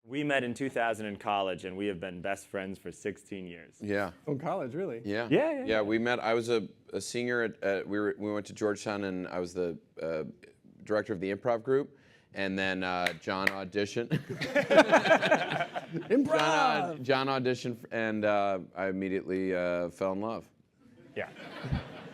We met in 2000 in college, and we have been best friends for 16 years. Yeah. Oh, college, really? Yeah. Yeah. We met. I was a senior at we went to Georgetown, and I was the director of the improv group. And then John auditioned. Improv! John auditioned, and I immediately fell in love. Yeah.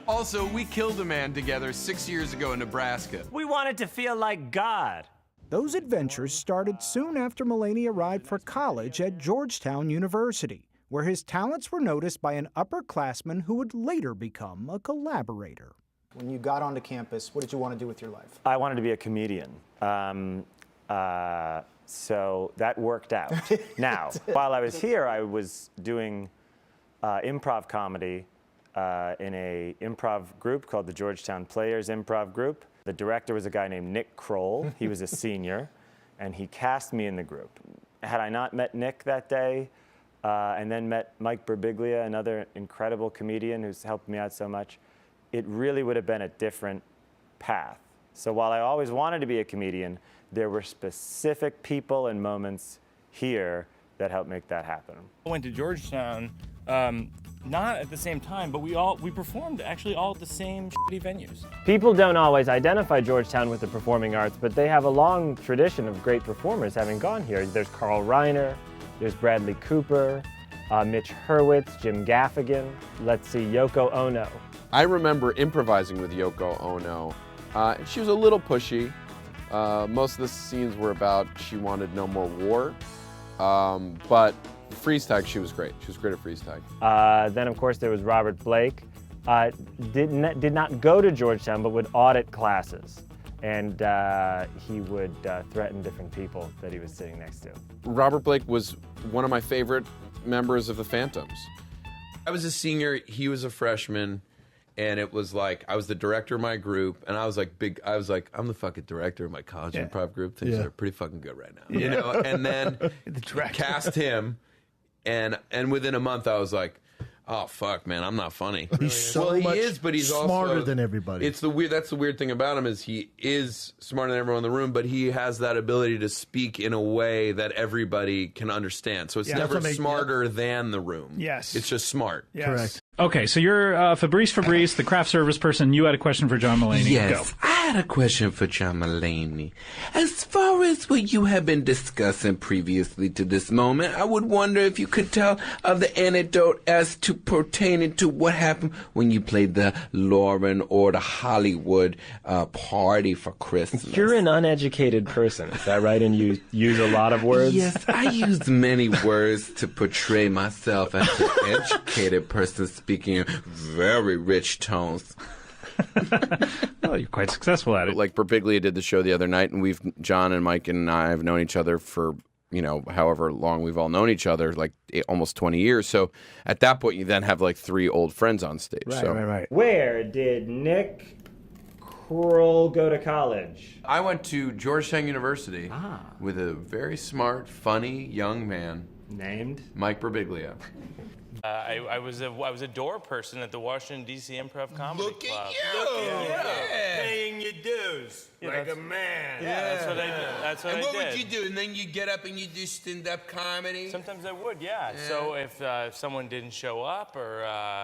Also, we killed a man together 6 years ago in Nebraska. We wanted to feel like God. Those adventures started soon after Mulaney arrived for college at Georgetown University, where his talents were noticed by an upperclassman who would later become a collaborator. When you got onto campus, what did you want to do with your life? I wanted to be a comedian. So that worked out. Now, while I was here, I was doing improv comedy in a improv group called the Georgetown Players Improv Group. The director was a guy named Nick Kroll. He was a senior, and he cast me in the group. Had I not met Nick that day, and then met Mike Birbiglia, another incredible comedian who's helped me out so much, it really would have been a different path. So while I always wanted to be a comedian, there were specific people and moments here that helped make that happen. I went to Georgetown, not at the same time, but we performed actually all at the same shitty venues. People don't always identify Georgetown with the performing arts, but they have a long tradition of great performers having gone here. There's Carl Reiner, there's Bradley Cooper, Mitch Hurwitz, Jim Gaffigan, let's see, Yoko Ono. I remember improvising with Yoko Ono. She was a little pushy. Most of the scenes were about she wanted no more war. But freeze tag, she was great. She was great at freeze tag. Then, of course, there was Robert Blake. Did not go to Georgetown, but would audit classes. And he would threaten different people that he was sitting next to. Robert Blake was one of my favorite members of the Phantoms. I was a senior, he was a freshman. And it was like, I was the director of my group, and I was like, I'm the fucking director of my college improv group. Things are pretty fucking good right now. You know? And then cast him, and within a month I was like, oh fuck, man, I'm not funny. He's so much smarter than everybody. That's the weird thing about him is he is smarter than everyone in the room, but he has that ability to speak in a way that everybody can understand. So it's never smarter than the room. Yes. It's just smart. Yes. Correct. Okay, so you're Fabrice, the craft service person. You had a question for John Mulaney. Yes, Go. I had a question for John Mulaney. As far as what you have been discussing previously to this moment, I would wonder if you could tell of the anecdote as to pertaining to what happened when you played the Lauren or the Hollywood party for Christmas. You're an uneducated person, is that right? And you use a lot of words? Yes, I use many words to portray myself as an educated person speaking in very rich tones. Well, you're quite successful at it. Like Birbiglia did the show the other night, and John and Mike and I have known each other for, however long we've all known each other, like almost 20 years. So at that point, you then have like 3 old friends on stage. Right. Where did Nick Kroll go to college? I went to Georgetown University with a very smart, funny young man Named? Mike Birbiglia. I was a door person at the Washington, D.C. Improv Comedy Club. Look at you! Paying your dues like a man. Yeah, that's what I did. That's what I did. And what would you do? And then you get up and you do stand-up comedy? Sometimes I would, yeah. So if someone didn't show up or...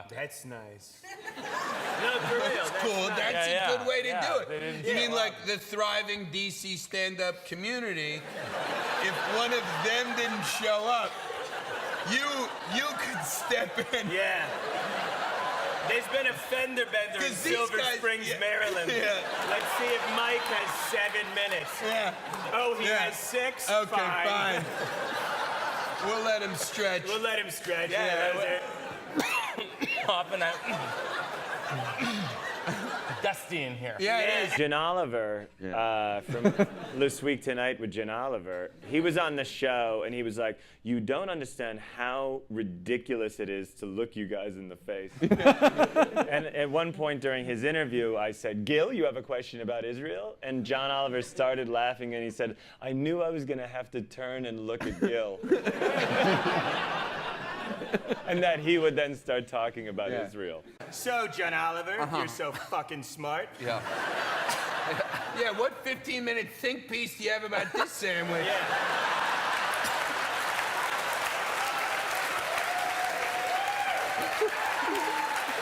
That's nice. No, for real. That's cool. Nice. That's a good way to do they it. didn't You show mean up. like the thriving DC stand-up community, if one of them didn't show up, you could step in. Yeah. There's been a fender bender in 'Cause these Silver guys- Springs, yeah. Maryland. Yeah. Let's see if Mike has 7 minutes. Yeah. Oh, he Yeah. has 6? Okay, fine. We'll let him stretch. We'll let him stretch. Yeah, Yeah, Up and dusty in here. Yeah, it is. Jen Oliver from This Week Tonight with Jen Oliver, he was on the show and he was like, you don't understand how ridiculous it is to look you guys in the face. And at one point during his interview, I said, Gil, you have a question about Israel? And John Oliver started laughing and he said, I knew I was going to have to turn and look at Gil. And that he would then start talking about Israel. So, John Oliver, you're so fucking smart. Yeah. Yeah, what 15-minute think piece do you have about this sandwich?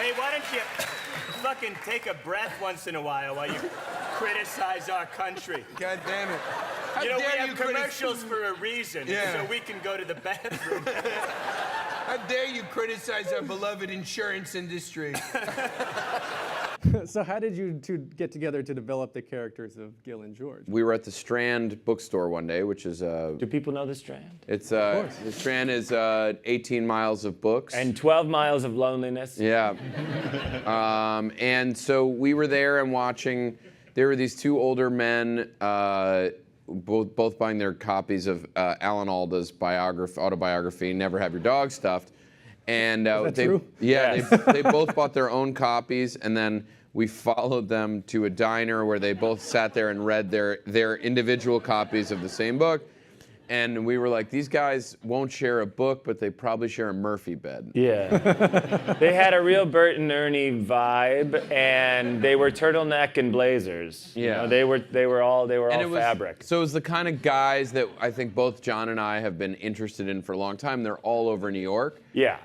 Hey, why don't you fucking take a breath once in a while you criticize our country? God damn it. You know, we have commercials for a reason, Yeah. so we can go to the bathroom. How dare you criticize our beloved insurance industry? So how did you two get together to develop the characters of Gil and George? We were at the Strand bookstore one day, which is Do people know the Strand? it's the Strand is 18 miles of books And 12 miles of loneliness. yeah. And so we were there and watching. There were these two older men, both buying their copies of Alan Alda's autobiography, "Never Have Your Dog Stuffed," and true? they both bought their own copies, and then we followed them to a diner where they both sat there and read their individual copies of the same book. And we were like, these guys won't share a book, but they probably share a Murphy bed. Yeah. They had a real Bert and Ernie vibe, and they were turtleneck and blazers. You Yeah. know, they were all fabric. So it was the kind of guys that I think both John and I have been interested in for a long time. They're all over New York. Yeah.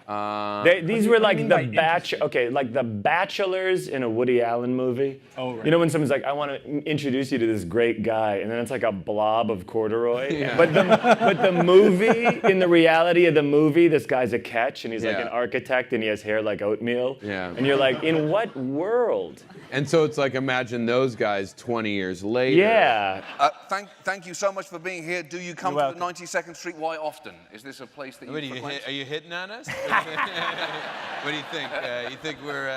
These were like the bachelors in a Woody Allen movie. Oh, right. You know when someone's like, I want to introduce you to this great guy, and then it's like a blob of corduroy. Yeah. But the movie, in the reality of the movie, this guy's a catch, and he's like Yeah. an architect, and he has hair like oatmeal. Yeah. And you're like, in what world? And so it's like, imagine those guys 20 years later. Yeah. Thank you so much for being here. Do you come to 92nd Street? Why often? Is this a place that you frequent? Are you hitting on us? What do you think? You think we're...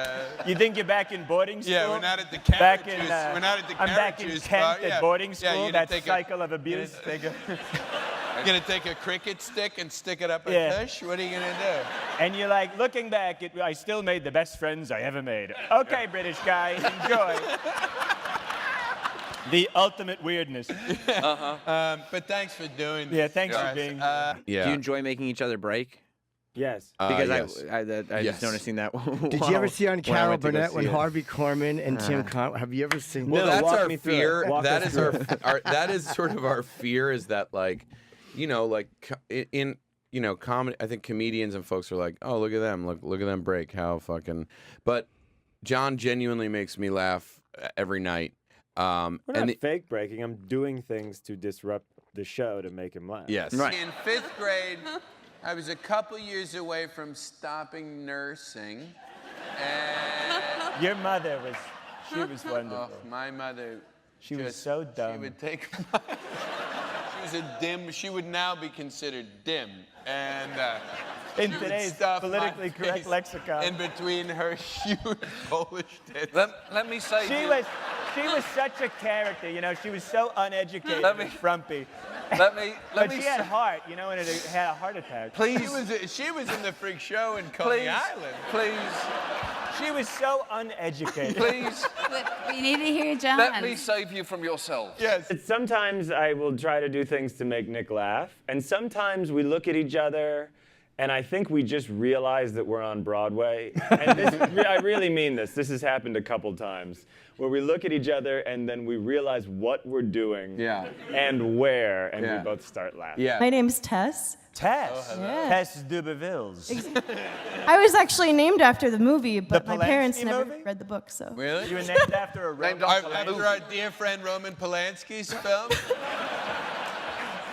You think you're back in boarding school? Yeah, we're not at the carrot Back in, juice. We're not at the I'm carrot back in juice Kent bar. at Yeah. boarding Yeah, school, you're that gonna take cycle of abuse. You're gonna take a cricket stick and stick it up a Yeah. tush? What are you gonna do? And you're like, looking back, I still made the best friends I ever made. Okay, British guy, enjoy. The ultimate weirdness. But thanks for doing this. Yeah, thanks for guys. being Yeah. Do you enjoy making each other break? Yes. Because yes. I Yes. just noticing that. Did you ever see on Carol went to go Burnett see when it. Harvey Korman and Tim Conway? Have you ever seen? Well, No, that's walk our me through it. fear. Walk That us is through our that is sort of our fear is that, like, you know, like in comedy, I think comedians and folks are like, oh, look at them, look at them break, how fucking. But John genuinely makes me laugh every night. We're not fake breaking. I'm doing things to disrupt the show to make him laugh. Yes. Right. In 5th grade, I was a couple years away from stopping nursing. And Your mother she was wonderful. my mother... She was so dumb. She would take... She would now be considered dim. And In she would today's stuff my politically correct face lexicon. in between her huge Polish tits. Let me say. She was such a character, you know. She was so uneducated and frumpy. But she had heart, you know, and it had a heart attack. She was in the freak show in Coney Island. She was so uneducated. Please, We need to hear John. let me save you from yourself. Yes. Sometimes I will try to do things to make Nick laugh, and sometimes we look at each other, and I think we just realize that we're on Broadway. And I really mean this. This has happened a couple times, where we look at each other, and then we realize what we're doing and where, and we both start laughing. Yeah. My name's Tess. Tess. Yeah. Tess Dubervilles. I was actually named after the movie, but my Polanski parents never movie? read the book, so. Really? You were named after a Roman After our dear friend Roman Polanski's film?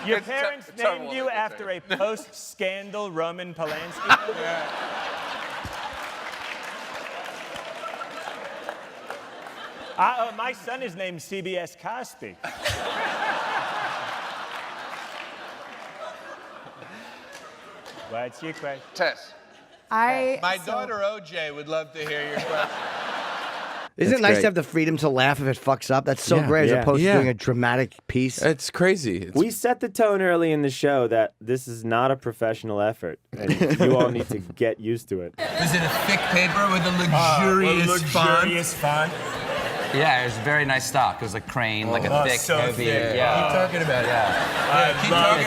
Your It's parents terrible named you what they after a post-scandal Roman Polanski movie? My son is named CBS Cosby. What's your question? Tess. My daughter OJ would love to hear your question. Isn't it nice to have the freedom to laugh if it fucks up? That's so great, as opposed to doing a dramatic piece. It's crazy. We set the tone early in the show that this is not a professional effort, and you all need to get used to it. Was it a thick paper with a luxurious font? Yeah, it was very nice stock. It was a crane, like a thick, so heavy. thick. Yeah. Keep talking about it.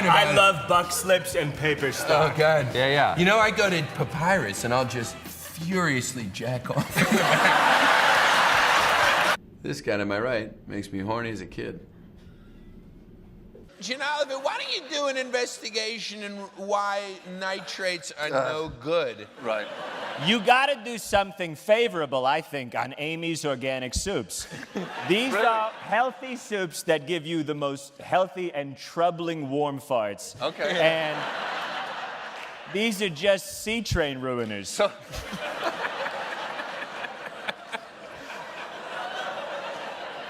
I love buck slips and paper stock. Oh, God. Yeah, yeah. You know, I go to Papyrus and I'll just furiously jack off. This guy to my right makes me horny as a kid. Janoliver, why don't you do an investigation in why nitrates are no good? Right. You gotta do something favorable, I think, on Amy's Organic Soups. These are healthy soups that give you the most healthy and troubling warm farts. Okay. And these are just sea train ruiners.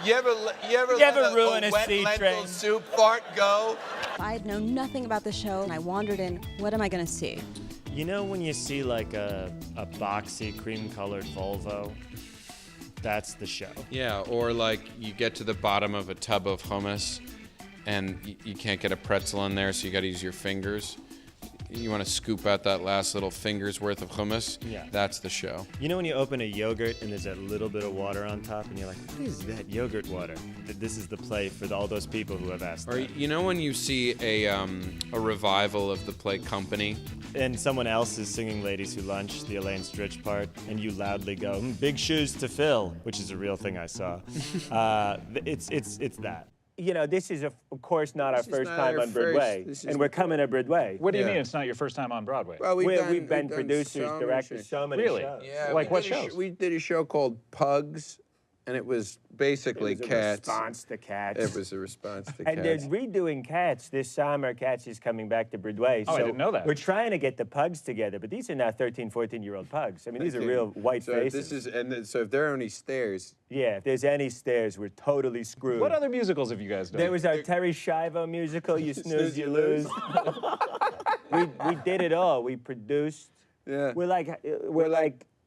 You ever let ruin a a wet sea lentil train? soup fart go? I'd know nothing about the show, and I wandered in. What am I gonna see? You know when you see like a boxy cream-colored Volvo? That's the show. Yeah, or like you get to the bottom of a tub of hummus and you can't get a pretzel in there, so you got to use your fingers. You want to scoop out that last little finger's worth of hummus? Yeah. That's the show. You know when you open a yogurt and there's that little bit of water on top and you're like, what is that yogurt water? This is the play for all those people who have asked Or that. you know when you see a revival of the play Company? And someone else is singing Ladies Who Lunch, the Elaine Stritch part, and you loudly go, big shoes to fill, which is a real thing I saw. It's that. You know, this is, of course, not our first time on Broadway, and we're coming to Broadway. What do you mean it's not your first time on Broadway? Well, We've been producers, directors, so many shows. Yeah, Like what shows? We did a show called Pugs, and it was basically It was a Cats. response to Cats. It was a response to And they're Cats. redoing Cats this summer. Cats is coming back to Broadway. Oh, I so didn't know that. We're trying to get the pugs together, but these are now 13, 14-year-old pugs. I mean, these are real white so faces. So if there are any stairs, Yeah, if there's any stairs, we're totally screwed. What other musicals have you guys done? There was our Terry Schiavo musical, You Snooze, You Lose. we did it all. We produced. Yeah.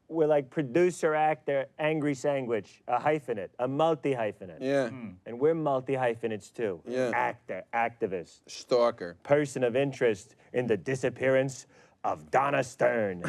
We're like producer, actor, angry sandwich, a hyphenate, a multi-hyphenate. Yeah. And we're multi-hyphenates too. Yeah. Actor, activist, stalker. person of interest in the disappearance of Donna Stern.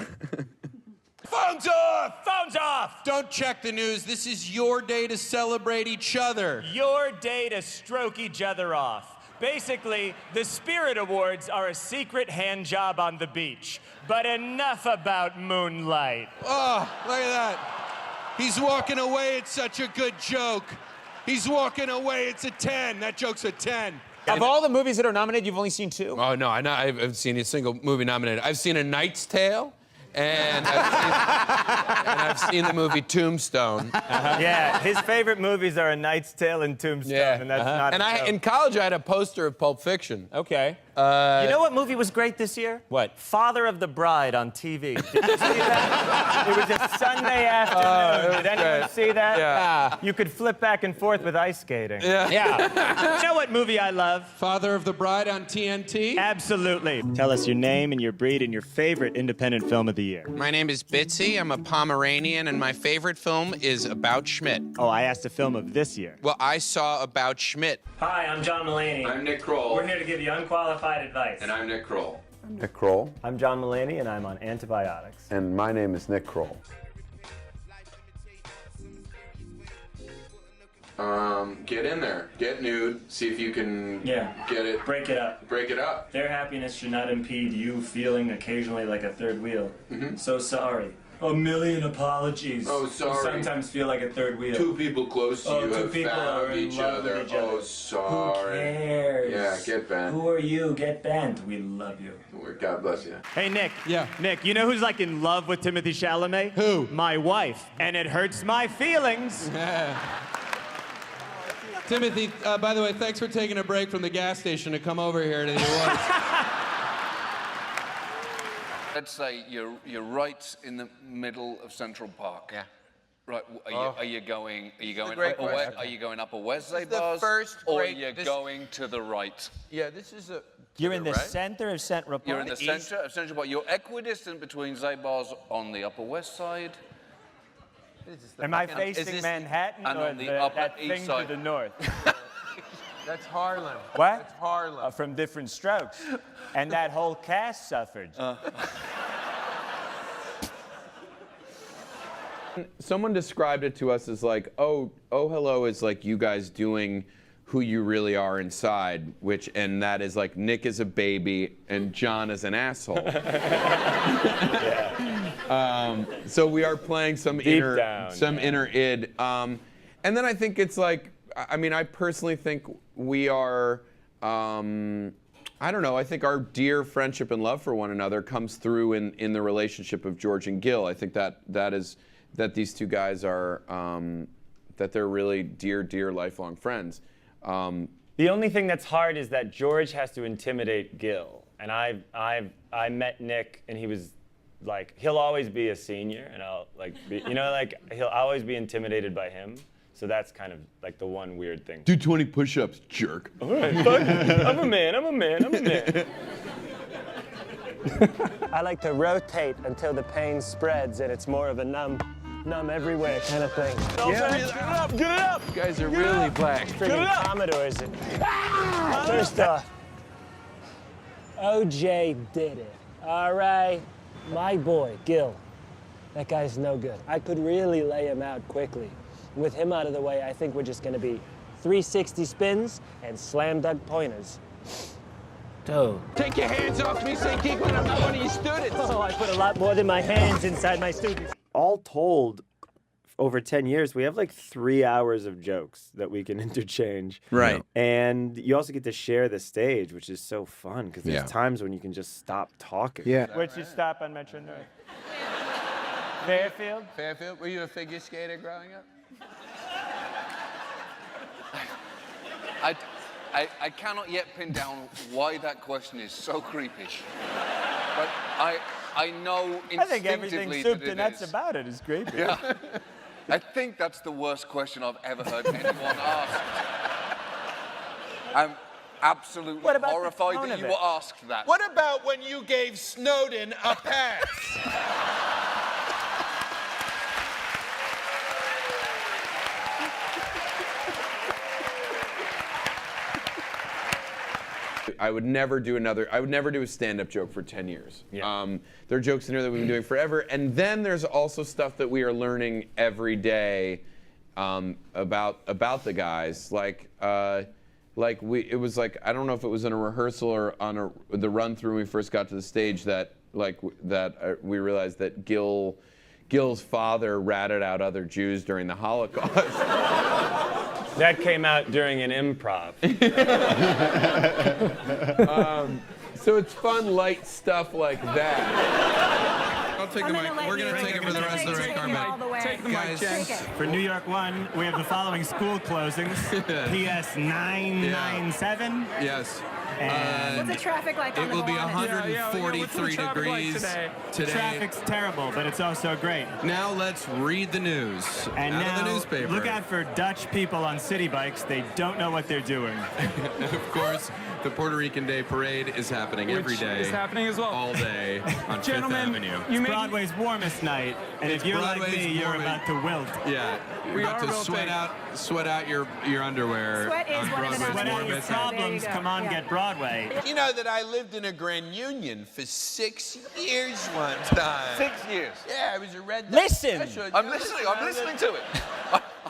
Phones off! Phones off! Don't check the news. This is your day to celebrate each other. Your day to stroke each other off. Basically, the Spirit Awards are a secret hand job on the beach. But enough about Moonlight. Oh, look at that. He's walking away. It's such a good joke. He's walking away. It's a 10. That joke's a 10. Of all the movies that are nominated, you've only seen 2? Oh, no, I haven't seen a single movie nominated. I've seen A Knight's Tale, and I've seen the movie Tombstone. Yeah, his favorite movies are A Knight's Tale and Tombstone, and that's not And in college, I had a poster of Pulp Fiction. Okay. You know what movie was great this year? What? Father of the Bride on TV. Did you see that? It was a Sunday afternoon. Did anyone see that? Yeah. You could flip back and forth with ice skating. Yeah. You know what movie I love? Father of the Bride on TNT? Absolutely. Tell us your name and your breed and your favorite independent film of the year. My name is Bitsy. I'm a Pomeranian, and my favorite film is About Schmidt. Oh, I asked a film of this year. Well, I saw About Schmidt. Hi, I'm John Mulaney. I'm Nick Kroll. We're here to give you unqualified advice. And I'm Nick Kroll. Nick Kroll, I'm John Mulaney, and I'm on antibiotics. and my name is Nick Kroll. Get in there. Get nude. See if you can get it. Break it up. Break it up. Their happiness should not impede you feeling occasionally like a third wheel. So sorry. A million apologies. Oh, sorry. You sometimes feel like a third wheel. Two people close to you two have people are found in each love with other. each other. Oh, sorry. Who cares? Yeah, get bent. Who are you? Get bent. We love you. God bless you. Hey, Nick. Yeah. Nick, you know who's like in love with Timothée Chalamet? Who? My wife. And it hurts my feelings. Timothy, by the way, thanks for taking a break from the gas station to come over here to the awards. Let's say you're right in the middle of Central Park. Yeah. Right. Are you going great question. Are you going Upper West Side the bars, first or great- you're this- going to the right? Yeah, this is a... You're in the right? center of Central Park. You're in the center of Central Park. You're equidistant between Zaybars on the Upper West Side. Am I facing Manhattan and or on the Upper that East thing Side? to the north? That's Harlem. What? That's Harlem. From different strokes. And that whole cast suffered. Someone described it to us as like, oh, hello is like you guys doing who you really are inside, and that is like Nick is a baby and John is an asshole. So we are playing some inner id. And then I think it's like, I mean, I personally think we are I don't know. I think our dear friendship and love for one another comes through in the relationship of George and Gil. I think that these two guys are that they're really dear lifelong friends. The only thing that's hard is that George has to intimidate Gil, and I met Nick, and he was like, he'll always be a senior, and I'll like be, he'll always be intimidated by him. So that's kind of like the one weird thing. Do 20 push-ups, jerk. All right, fuck. I'm a man. I like to rotate until the pain spreads and it's more of a numb everywhere kind of thing. Yeah. Get it up! You guys are really black. Friggin' Commodores. First off, OJ did it. All right, my boy, Gil. That guy's no good. I could really lay him out quickly. With him out of the way, I think we're just gonna be 360 spins and slam dunk pointers. Dude. Take your hands off me, St. Geekman. I'm not one of your students. Oh, I put a lot more than my hands inside my students. All told, over 10 years, we have like 3 hours of jokes that we can interchange. Right. And you also get to share the stage, which is so fun, because there's Yeah. times when you can just stop talking. Yeah. Where'd you stop on Metro North? Fairfield? Fairfield? Were you a figure skater growing up? I cannot yet pin down why that question is so creepy. But I know instinctively I think everything soup to that nuts it is. about it is creepy. Yeah. I think that's the worst question I've ever heard anyone ask. I'm absolutely What about the horrified tone that of you it? were asked that. What about when you gave Snowden a pass? I would never do a stand-up joke for 10 years. Yeah. There are jokes in here that we've been doing forever, and then there's also stuff that we are learning every day about the guys. It was like, I don't know if it was in a rehearsal or on the run-through when we first got to the stage that we realized that Gil's father ratted out other Jews during the Holocaust. That came out during an improv. So it's fun, light stuff like that. I'll take the mic. We're going to take it for the rest of the red carpet. Take the mic, James. For New York 1, we have the following school closings. PS 997. Yes. What's the traffic like on It the will be Mulaney? 143 degrees today. Traffic's terrible, but it's also great. Now let's read the news. And out now, of the newspaper. look out for Dutch people on city bikes. They don't know what they're doing. Of course, the Puerto Rican Day Parade is happening every day. is happening as well. All day on Fifth Avenue. It's Broadway's warmest night, and if you're like Broadway's me, you're warmest- about to wilt. Yeah, We about are to wilting. sweat out your underwear. Sweat is on one of the Broadway's best Sweat out your warmest There you problems. go. Come on, Yeah. get Broadway. You know that I lived in a Grand Union for 6 years one time. 6 years. Yeah, I was a red. Listen! I'm listening to it.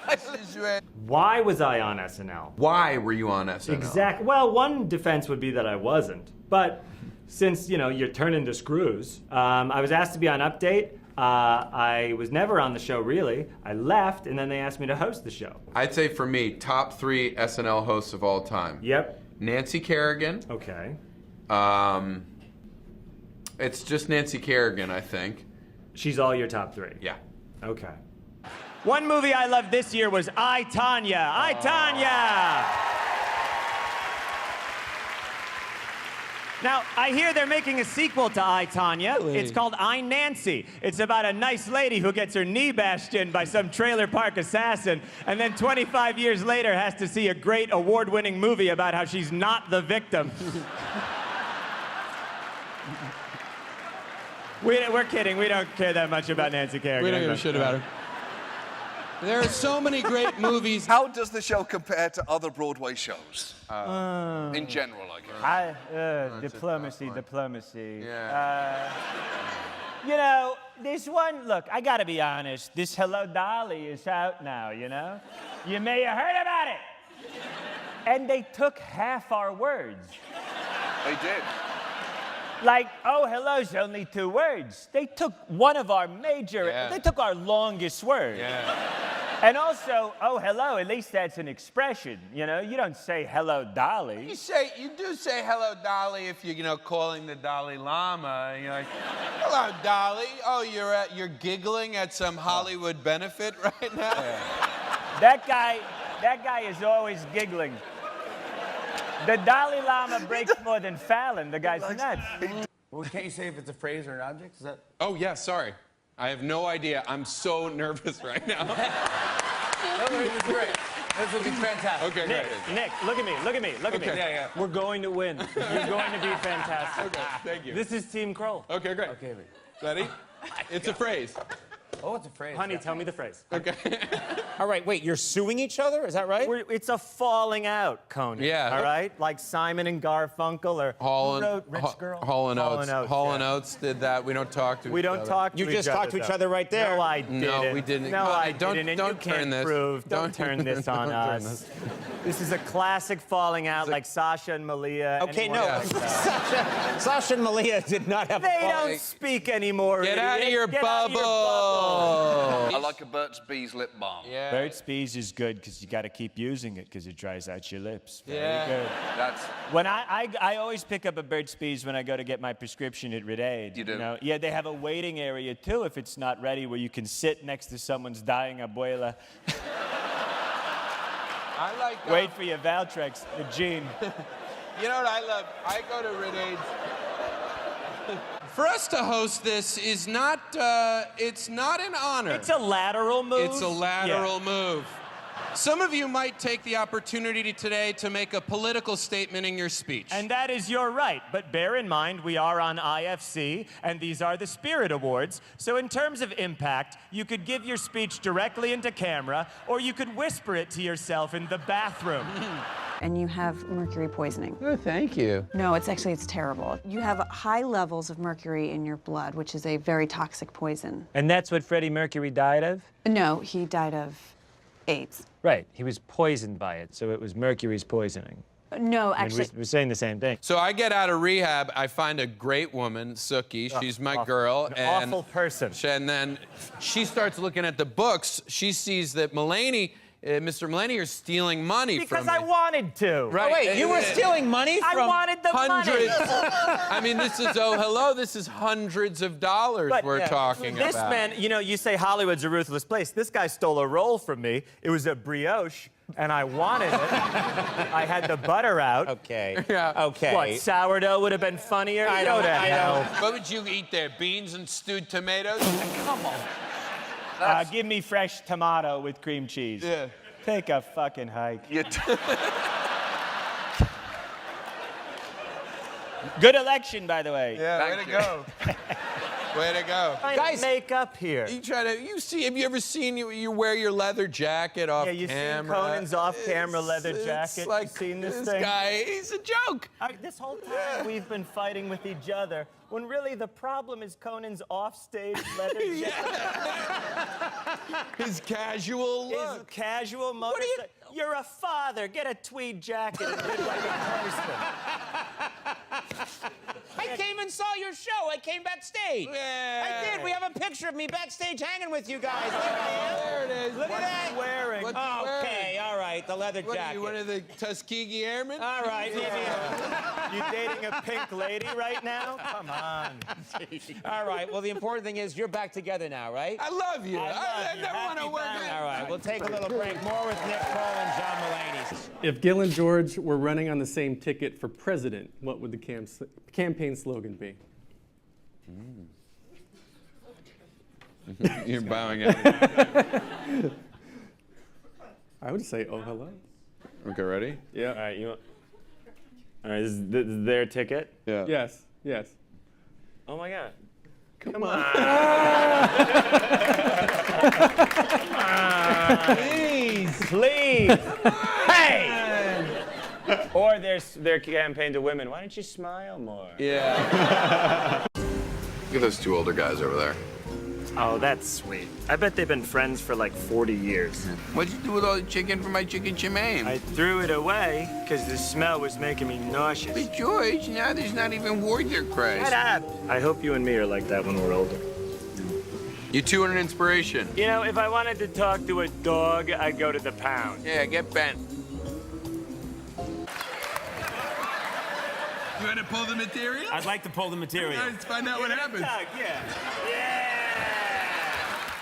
This is where- Why was I on SNL? Why were you on SNL? Exactly. Well, one defense would be that I wasn't. But since, you're turning to screws, I was asked to be on Update. I was never on the show, really. I left, and then they asked me to host the show. I'd say for me, top 3 SNL hosts of all time. Yep. Nancy Kerrigan. Okay. It's just Nancy Kerrigan, I think. She's all your top 3? Yeah. Okay. One movie I loved this year was I, Tonya. I, Tonya! Now, I hear they're making a sequel to I, Tonya. Really? It's called I, Nancy. It's about a nice lady who gets her knee bashed in by some trailer park assassin, and then 25 years later has to see a great award-winning movie about how she's not the victim. We're kidding. We don't care that much about Nancy Kerrigan. We don't give a shit about her. There are so many great movies. How does the show compare to other Broadway shows? In general, I guess. Diplomacy. Yeah. This one, look, I gotta be honest, this Hello Dolly is out now, You may have heard about it. And they took half our words. They did. Like, oh, hello's only 2 words. They took one of our major, Yeah. they took our longest word. Yeah. And also, oh, hello, at least that's an expression, you know? You don't say hello, Dolly. You do say hello, Dolly, if you're, calling the Dalai Lama. And you're like, hello, Dolly. Oh, you're giggling at some Hollywood benefit right now? Yeah. That guy is always giggling. The Dalai Lama breaks more than Fallon. The guy's nuts. Well, can't you say if it's a phrase or an object? Is that? Oh, yeah, sorry. I have no idea. I'm so nervous right now. No, this is great. This will be fantastic. Okay, Nick, great. Nick, look at me, look at me, look at me. Yeah. We're going to win. You're going to be fantastic. Okay, thank you. This is Team Kroll. Okay, great. Okay, Ready? It's a phrase. Oh, it's a phrase. Honey, tell me the phrase. Okay. All right, wait, you're suing each other? Is that right? It's a falling out, Conan. Yeah. All right? Like Simon and Garfunkel or Hall who wrote Rich Girl? Hall and Oates. Hall and yeah. Oates did that. We don't talk to We each don't other. talk to You each just other. talked to each other right there. No, I didn't. No, we didn't. No, I Don't- didn't. And don't you can't turn this. prove. Don't Don't- turn this on don't turn us. This is a classic falling out like Sasha and Malia. Okay, Anyone no. like that. Sasha and Malia did not have They a falling. don't speak anymore. Get out of idiot. your Get out of your bubble. I like a Burt's Bees lip balm. Yeah. Burt's Bees is good because you got to keep using it because it dries out your lips. Very Yeah. good. That's When I always pick up a Burt's Bees when I go to get my prescription at Rite Aid. You do? Know? Yeah, they have a waiting area too if it's not ready where you can sit next to someone's dying abuela. I like. Wait for your Valtrex, the gene. You know what I love? I go to Rite Aid. For us to host this is not, it's not an honor. It's a lateral move. It's a lateral move. Some of you might take the opportunity today to make a political statement in your speech. And that is your right. But bear in mind, we are on IFC, and these are the Spirit Awards. So in terms of impact, you could give your speech directly into camera, or you could whisper it to yourself in the bathroom. And you have mercury poisoning. Oh, thank you. No, it's terrible. You have high levels of mercury in your blood, which is a very toxic poison. And that's what Freddie Mercury died of? No, he died of AIDS. Right. He was poisoned by it, so it was mercury's poisoning. No, I mean, actually. we're saying the same thing. So I get out of rehab, I find a great woman, Sookie, she's my girl. An awful person. And then she starts looking at the books. She sees that Mulaney, Mr. Mulaney, is stealing money Because from me. I wanted to. Right. Oh, wait, you were stealing money from... I wanted the Hundreds. money. I mean, this is, oh, hello, this is hundreds of dollars we're talking this about. man, you know, you say Hollywood's a ruthless place. This guy stole a roll from me. It was a brioche, and I wanted it. I had the butter out. Okay. Yeah. Okay. What, sourdough would have been funnier? I Go know, to I hell. know. What would you eat there? Beans and stewed tomatoes? Come on. Give me fresh tomato with cream cheese. Yeah. Take a fucking hike. Good election, by the way. Yeah, way to go. Way to go. Guys, make up here. You try to, you see, have you ever seen you wear your leather jacket off Yeah, you camera? seen Conan's off-camera leather It's jacket? like, You seen this this thing? guy, he's a joke. This whole time we've been fighting with each other, when really the problem is Conan's offstage leather jacket. His casual look. His casual motorcycle. You're a father. Get a tweed jacket and live like a person. I came and saw your show. I came backstage. Yeah. I did. We have a picture of me backstage hanging with you guys. There I am. There it is. Look at that. Wearing. What's he wearing? Okay, all right. The leather What are jacket. you, one of the Tuskegee Airmen? All right. You dating a pink lady right now? Come on. All right. Well, the important thing is you're back together now, right? I love you. I never want to work All right. We'll take a little break. More with Nick Kroll and John Mulaney. If Gil and George were running on the same ticket for president, what would the campaign slogan be? You're bowing out. I would say, oh, hello. Okay, ready? Yeah. All right, all right, this is their ticket? Yeah. Yes, yes. Oh my God. Come on. Please, please. Hey! Or their campaign to women. Why don't you smile more? Yeah. Look at those two older guys over there. Oh, that's sweet. I bet they've been friends for like 40 years. What'd you do with all the chicken from my chicken shemaine? I threw it away because the smell was making me nauseous. But George, now there's not even water, Christ. Shut up! I hope you and me are like that when we're older. You two an inspiration. You know, if I wanted to talk to a dog, I'd go to the pound. Yeah, get bent. You want to pull the material? I'd like to pull the material. Let's find out what happens. Yeah.